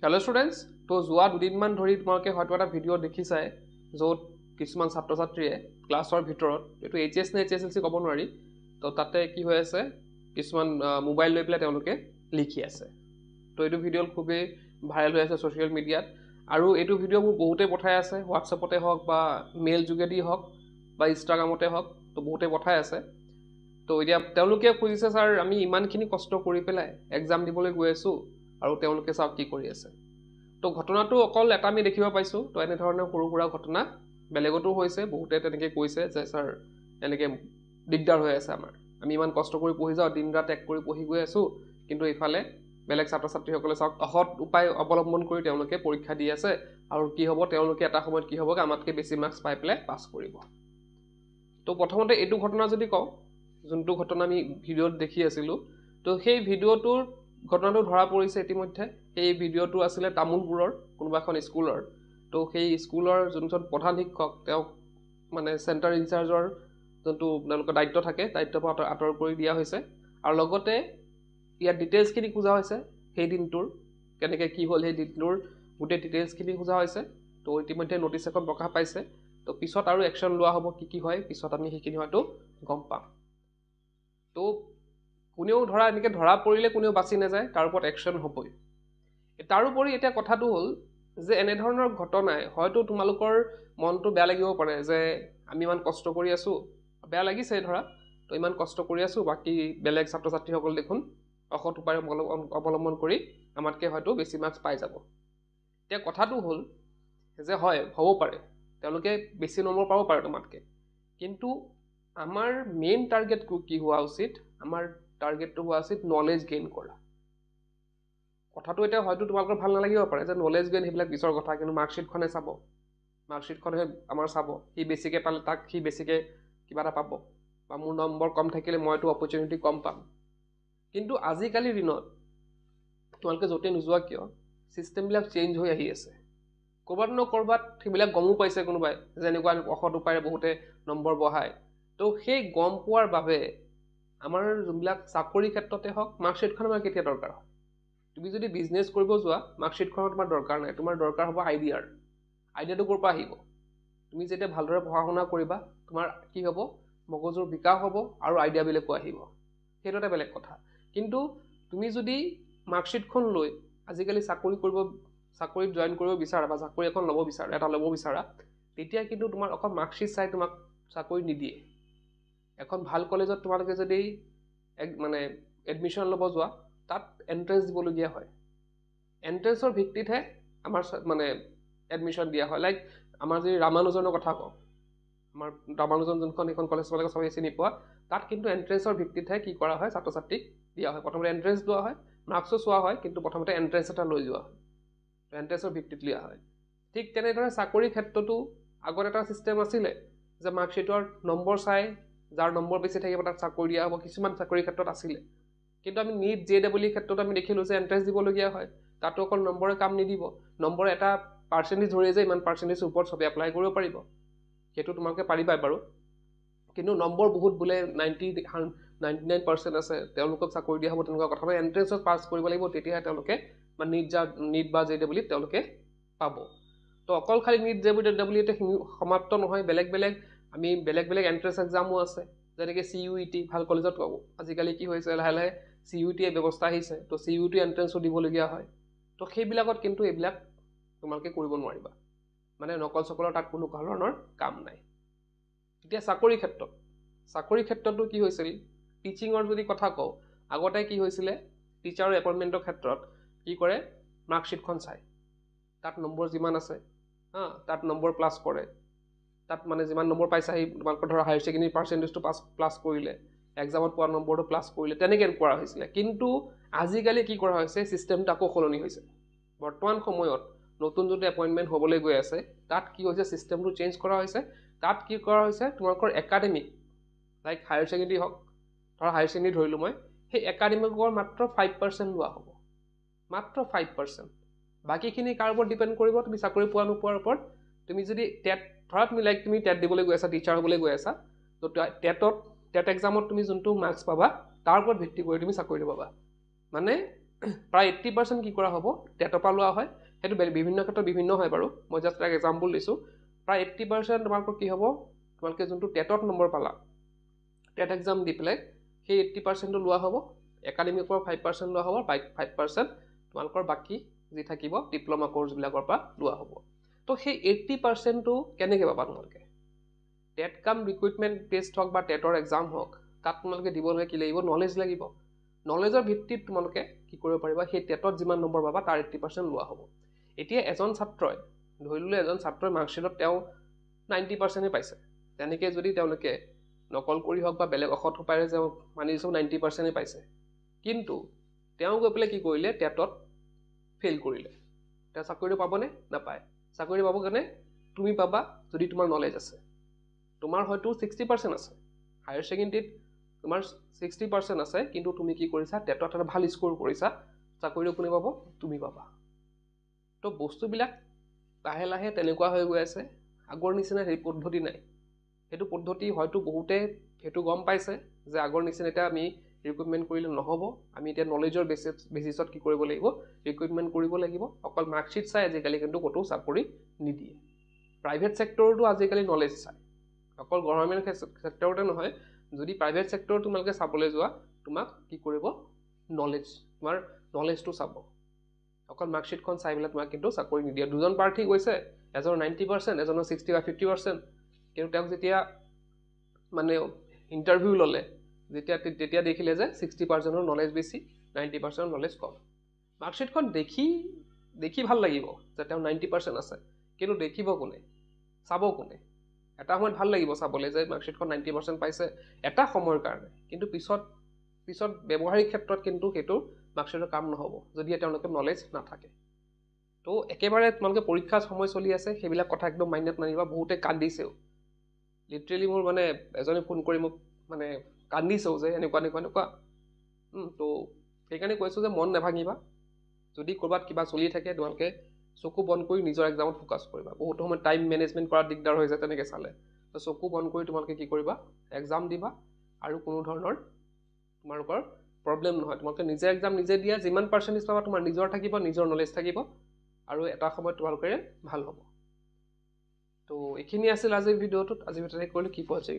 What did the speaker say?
Hello students, তো যোৱা দুদিনমান ধৰি তোমালোকে হয়তো এটা ভিডিঅ' দেখিছাই য'ত কিছুমান ছাত্ৰ ছাত্ৰীয়ে ক্লাছৰ ভিতৰত এইটো এইচএছ নে এইচএছএলচি ক'ব নোৱাৰি তো তাতে কি হৈ আছে কিছুমান মোবাইল লৈ পেলাই তেওঁলোকে লিখি আছে তো এইটো ভিডিঅ' খুবেই ভাইৰেল হৈ আছে ছ'চিয়েল মিডিয়াত আৰু এইটো ভিডিঅ' মোৰ বহুতে পঠাই আছে হোৱাটছএপতে হওক বা মেইল যোগেদি হওক বা ইনষ্টাগ্ৰামতে হওক তো বহুতে পঠাই আছে তো এতিয়া তেওঁলোকে খুজিছে ছাৰ আমি ইমানখিনি কষ্ট কৰি পেলাই এক্সাম দিবলৈ গৈ আছোঁ আৰু তেওঁলোকে চাওক কি কৰি আছে তো ঘটনাটো অকল এটা আমি দেখিব পাইছোঁ তো এনেধৰণৰ সৰু সুৰা ঘটনা বেলেগতো হৈছে বহুতে তেনেকৈ কৈছে যে ছাৰ এনেকৈ দিগদাৰ হৈ আছে আমাৰ আমি ইমান কষ্ট কৰি পঢ়ি যাওঁ দিন ৰাত এক কৰি পঢ়ি গৈ আছোঁ কিন্তু ইফালে বেলেগ ছাত্ৰ ছাত্ৰীসকলে চাওক অসৎ উপায় অৱলম্বন কৰি তেওঁলোকে পৰীক্ষা দি আছে আৰু কি হ'ব তেওঁলোকে এটা সময়ত কি হ'ব আমাতকৈ বেছি মাৰ্কছ পাই পেলাই পাছ কৰিব তো প্ৰথমতে এইটো ঘটনা যদি কওঁ যোনটো ঘটনা আমি ভিডিঅ'ত দেখি আছিলোঁ তো সেই ভিডিঅ'টোৰ ঘটনাটো ধৰা পৰিছে ইতিমধ্যে সেই ভিডিঅ'টো আছিলে তামোলপুৰৰ কোনোবা এখন স্কুলৰ তো সেই স্কুলৰ যোনজন প্ৰধান শিক্ষক তেওঁক মানে চেণ্টাৰ ইনচাৰ্জৰ যোনটো তেওঁলোকৰ দায়িত্ব থাকে দায়িত্বৰ পৰা আঁতৰ কৰি দিয়া হৈছে আৰু লগতে ইয়াৰ ডিটেইলছখিনি খোজা হৈছে সেই দিনটোৰ কেনেকৈ কি হ'ল সেই দিনটোৰ গোটেই ডিটেইলছখিনি খোজা হৈছে তো ইতিমধ্যে নটিছ এখন প্ৰকাশ পাইছে তো পিছত আৰু একশ্যন লোৱা হ'ব কি হয় পিছত আমি সেইখিনি হয়তো গম পাম তো কোনেও ধৰা এনেকৈ ধৰা পৰিলে কোনেও বাচি নাযায় তাৰ ওপৰত একশ্যন হ'বই তাৰোপৰি এতিয়া কথাটো হ'ল যে এনেধৰণৰ ঘটনাই হয়তো তোমালোকৰ মনটো বেয়া লাগিব পাৰে যে আমি ইমান কষ্ট কৰি আছোঁ বেয়া লাগিছে ধৰা তো ইমান কষ্ট কৰি আছোঁ বাকী বেলেগ ছাত্ৰ ছাত্ৰীসকল দেখোন অসৎ উপায় অৱলম্বন কৰি আমাতকৈ হয়তো বেছি মাৰ্কছ পাই যাব এতিয়া কথাটো হ'ল যে হয় হ'ব পাৰে তেওঁলোকে বেছি নম্বৰ পাব পাৰে তোমাতকৈ কিন্তু আমাৰ মেইন টাৰ্গেট কি হোৱা উচিত আমাৰ টাৰ্গেটটো হোৱা উচিত নলেজ গেইন কৰা কথাটো এতিয়া হয়তো তোমালোকৰ ভাল নালাগিব পাৰে যে নলেজ গেইন সেইবিলাক পিছৰ কথা কিন্তু মাৰ্কশ্বিটখনে চাব মাৰ্কশ্বিটখনে আমাৰ চাব সি বেছিকৈ পালে তাক সি বেছিকৈ কিবা এটা পাব বা মোৰ নম্বৰ কম থাকিলে মইতো অপৰচুনিটি কম পাম কিন্তু আজিকালিৰ দিনত তোমালোকে য'তে নোযোৱা কিয় ছিষ্টেমবিলাক চেঞ্জ হৈ আহি আছে ক'ৰবাত ন ক'ৰবাত সেইবিলাক গমো পাইছে কোনোবাই যে এনেকুৱা অসৎ উপায়েৰে বহুতে নম্বৰ বঢ়ায় তো সেই গম পোৱাৰ বাবে আমাৰ যোনবিলাক চাকৰি ক্ষেত্ৰতে হওক মাৰ্কশ্বিটখন আমাৰ কেতিয়া দৰকাৰ হয় তুমি যদি বিজনেছ কৰিব যোৱা মাৰ্কশ্বিটখনৰ তোমাৰ দৰকাৰ নাই তোমাৰ দৰকাৰ হ'ব আইডিয়াটো ক'ৰ পৰা আহিব তুমি যেতিয়া ভালদৰে পঢ়া শুনা কৰিবা তোমাৰ কি হ'ব মগজুৰ বিকাশ হ'ব আৰু আইডিয়াবিলাকো আহিব সেইটো এটা বেলেগ কথা কিন্তু তুমি যদি মাৰ্কশ্বিটখন লৈ আজিকালি চাকৰিত জইন কৰিব বিচাৰা বা চাকৰি এখন ল'ব বিচাৰা তেতিয়া কিন্তু তোমাৰ অকল মাৰ্কশ্বিট চাই তোমাক চাকৰি নিদিয়ে এখন ভাল কলেজত তোমালোকে যদি মানে এডমিশ্যন ল'ব যোৱা তাত এণ্ট্ৰেঞ্চ দিবলগীয়া হয় এণ্ট্ৰেঞ্চৰ ভিত্তিতহে আমাৰ মানে এডমিশ্যন দিয়া হয় লাইক আমাৰ যদি ৰামানুজনৰ কথা কওঁ আমাৰ ৰামানুজন যোনখন এখন কলেজ তোমালোকে চবেই চিনি পোৱা তাত কিন্তু এণ্ট্ৰেঞ্চৰ ভিত্তিতহে কি কৰা হয় ছাত্ৰ ছাত্ৰীক দিয়া হয় প্ৰথমতে এণ্ট্ৰেঞ্চ লোৱা হয় মাৰ্কছো চোৱা হয় কিন্তু প্ৰথমতে এণ্ট্ৰেঞ্চ এটা লৈ যোৱা হয় এণ্ট্ৰেঞ্চৰ ভিত্তিত লোৱা হয় ঠিক তেনেদৰে চাকৰিৰ ক্ষেত্ৰতো আগত এটা ছিষ্টেম আছিলে যে মাৰ্কশ্বিটৰ নম্বৰ চাই যাৰ নম্বৰ বেছি থাকিব তাত চাকৰি দিয়া হ'ব কিছুমান চাকৰিৰ ক্ষেত্ৰত আছিলে কিন্তু আমি নীট JEE ক্ষেত্ৰত আমি দেখিলোঁ যে এণ্ট্ৰেঞ্চ দিবলগীয়া হয় তাতো অকল নম্বৰে কাম নিদিব নম্বৰ এটা পাৰ্চেণ্টেজ ধৰি যে ইমান পাৰ্চেণ্টেজৰ ওপৰত চবে এপ্লাই কৰিব পাৰিব সেইটো তোমালোকে পাৰিবাই বাৰু কিন্তু নম্বৰ বহুত বোলে 99% আছে তেওঁলোকক চাকৰি দিয়া হ'ব তেনেকুৱা কথা নহয় এণ্ট্ৰেঞ্চত পাছ কৰিব লাগিব তেতিয়াহে তেওঁলোকে বা নীট বা JEE তেওঁলোকে পাব তো অকল খালি নীট JEE সমাপ্ত নহয় বেলেগ বেলেগ এণ্ট্ৰেঞ্চ এক্সামো আছে যেনেকৈ CUET ভাল কলেজত পাব আজিকালি কি হৈছে লাহে লাহে CUET ব্যৱস্থা আহিছে তো CUET এণ্ট্ৰেঞ্চো দিবলগীয়া হয় তো সেইবিলাকত কিন্তু এইবিলাক তোমালোকে কৰিব নোৱাৰিবা মানে নকল চকলৰ তাত কোনো ধৰণৰ কাম নাই এতিয়া চাকৰি ক্ষেত্ৰতো কি হৈছিল টিচিঙৰ যদি কথা কওঁ আগতে কি হৈছিলে টিচাৰৰ এপইণ্টমেণ্টৰ ক্ষেত্ৰত কি কৰে মাৰ্কশ্বিটখন চায় তাত নম্বৰ যিমান আছে তাত নম্বৰ প্লাছ কৰে তাত মানে যিমান নম্বৰ পাইছে সেই তোমালোকৰ ধৰা হায়াৰ ছেকেণ্ডেৰী পাৰ্চেণ্টেজটো প্লাছ কৰিলে এক্সামত পোৱা নম্বৰটো প্লাছ কৰিলে তেনেকৈ কৰা হৈছিলে কিন্তু আজিকালি কি কৰা হৈছে ছিষ্টেমটো আকৌ সলনি হৈছে বৰ্তমান সময়ত নতুন যোনটো এপইণ্টমেণ্ট হ'বলৈ গৈ আছে তাত কি হৈছে ছিষ্টেমটো চেঞ্জ কৰা হৈছে তাত কি কৰা হৈছে তোমালোকৰ একাডেমিক লাইক হায়াৰ ছেকেণ্ডেৰী হওক ধৰা হায়াৰ ছেকেণ্ডেৰী ধৰিলোঁ মই সেই একাডেমিকৰ মাত্ৰ 5% লোৱা হ'ব মাত্ৰ 5% বাকীখিনি কাৰ ওপৰত ডিপেণ্ড কৰিব তুমি চাকৰি পোৱা নোপোৱাৰ ওপৰত তুমি যদি ধৰা তুমি টেট দিবলৈ গৈ আছা টিচাৰ হ'বলৈ গৈ আছা তো টেট এক্সামত তুমি যোনটো মাৰ্কছ পাবা তাৰ ওপৰত ভিত্তি কৰি তুমি চাকৰিটো পাবা মানে প্ৰায় 80% কি কৰা হ'ব টেটৰ পৰা লোৱা হয় সেইটো বিভিন্ন ক্ষেত্ৰত বিভিন্ন হয় বাৰু মই জাষ্ট এক এক্সাম্পল দিছোঁ প্ৰায় 80% তোমালোকৰ কি হ'ব তোমালোকে যোনটো টেটত নম্বৰ পালা টেট এক্সাম দি পেলাই সেই 80%টো লোৱা হ'ব একাডেমিকৰ পৰা 5% লোৱা হ'ব 5% তোমালোকৰ বাকী যি থাকিব ডিপ্ল'মা কোৰ্ছবিলাকৰ পৰা লোৱা হ'ব তো সেই 80%টো কেনেকৈ পাবা তোমালোকে টেট কাম ৰিক্ৰুইটমেণ্ট টেষ্ট হওক বা টেটৰ এক্সাম হওক তাত তোমালোকে দিবলৈ কি লাগিব নলেজ লাগিব নলেজৰ ভিত্তিত তোমালোকে কি কৰিব পাৰিবা সেই টেটত যিমান নম্বৰ পাবা তাৰ 80% লোৱা হ'ব এতিয়া এজন ছাত্ৰই ধৰি ল'লে এজন ছাত্ৰই মাৰ্কশ্বিটত তেওঁ 90%ই পাইছে তেনেকৈ যদি তেওঁলোকে নকল কৰি হওক বা বেলেগ অসৎ উপায়েৰে যে মানি দিছোঁ 90%ই পাইছে কিন্তু তেওঁ গৈ পেলাই কি কৰিলে টেটত ফেইল কৰিলে তেওঁ চাকৰিটো পাবনে নাপায় চাকৰি পাব কেনে তুমি পাবা যদি তোমাৰ নলেজ আছে তোমাৰ হয়তো 60% আছে হায়াৰ ছেকেণ্ডেৰীত তোমাৰ 60% আছে কিন্তু তুমি কি কৰিছা টেটত এটা ভাল স্ক'ৰ কৰিছা চাকৰিটো কোনে পাব তুমি পাবা তো বস্তুবিলাক লাহে লাহে তেনেকুৱা হৈ গৈ আছে আগৰ নিচিনা সেই পদ্ধতি নাই সেইটো পদ্ধতি হয়তো বহুতে সেইটো গম পাইছে যে আগৰ নিচিনা এতিয়া আমি ৰিক্ৰুইটমেণ্ট কৰিলে নহ'ব আমি এতিয়া নলেজৰ বেচিছত কি কৰিব লাগিব ৰিক্ৰুইটমেণ্ট কৰিব লাগিব অকল মাৰ্কশ্বিট চাই আজিকালি কিন্তু ক'তো চাকৰি নিদিয়ে প্ৰাইভেট ছেক্টৰতো আজিকালি নলেজ চায় অকল গভৰ্ণমেণ্ট ছেক্টৰতে নহয় যদি প্ৰাইভেট ছেক্টৰ তোমালোকে চাবলৈ যোৱা তোমাক কি কৰিব নলেজ তোমাৰ নলেজটো চাব অকল মাৰ্কশ্বিটখন চাই পেলাই তোমাক কিন্তু চাকৰি নিদিয়ে দুজন প্ৰাৰ্থী গৈছে এজনৰ 90% এজনৰ 60 বা 50% কিন্তু তেওঁক যেতিয়া মানে ইণ্টাৰভিউ ল'লে তেতিয়া দেখিলে যে 60%ৰ নলেজ বেছি 90%ৰ নলেজ কম মাৰ্কশ্বিটখন দেখি ভাল লাগিব যে তেওঁ 90% আছে কিন্তু দেখিব কোনে চাব কোনে এটা সময়ত ভাল লাগিব চাবলৈ যে মাৰ্কশ্বিটখন 90% পাইছে এটা সময়ৰ কাৰণে কিন্তু পিছত ব্যৱহাৰিক ক্ষেত্ৰত কিন্তু সেইটো মাৰ্কশ্বিটৰ কাম নহ'ব যদি তেওঁলোকে নলেজ নাথাকে তো একেবাৰে তোমালোকে পৰীক্ষাৰ সময় চলি আছে সেইবিলাক কথা একদম মাইণ্ডত নানিবা বহুতে কান্দিছেও লিটাৰেলি মোৰ মানে এজনে ফোন কৰি মোক মানে কান্দিছেও যে এনেকুৱা তো সেইকাৰণে কৈছোঁ যে মন নাভাঙিবা যদি ক'ৰবাত কিবা চলি থাকে তোমালোকে চকু বন্ধ কৰি নিজৰ এক্সামত ফ'কাছ কৰিবা বহুতো সময়ত টাইম মেনেজমেণ্ট কৰাত দিগদাৰ হৈ যায় তেনেকৈ চালে তো চকু বন্ধ কৰি তোমালোকে কি কৰিবা এক্সাম দিবা আৰু কোনো ধৰণৰ তোমালোকৰ প্ৰব্লেম নহয় তোমালোকে নিজে এক্সাম নিজে দিয়া যিমান পাৰ্চেণ্টেজ পাবা তোমাৰ নিজৰ থাকিব নিজৰ নলেজ থাকিব আৰু এটা সময়ত তোমালোকে ভাল হ'ব তো এইখিনি আছিল আজিৰ ভিডিঅ'টোত আজিৰ ভিডিঅ'টো কৰিলোঁ কি পোৱা যায়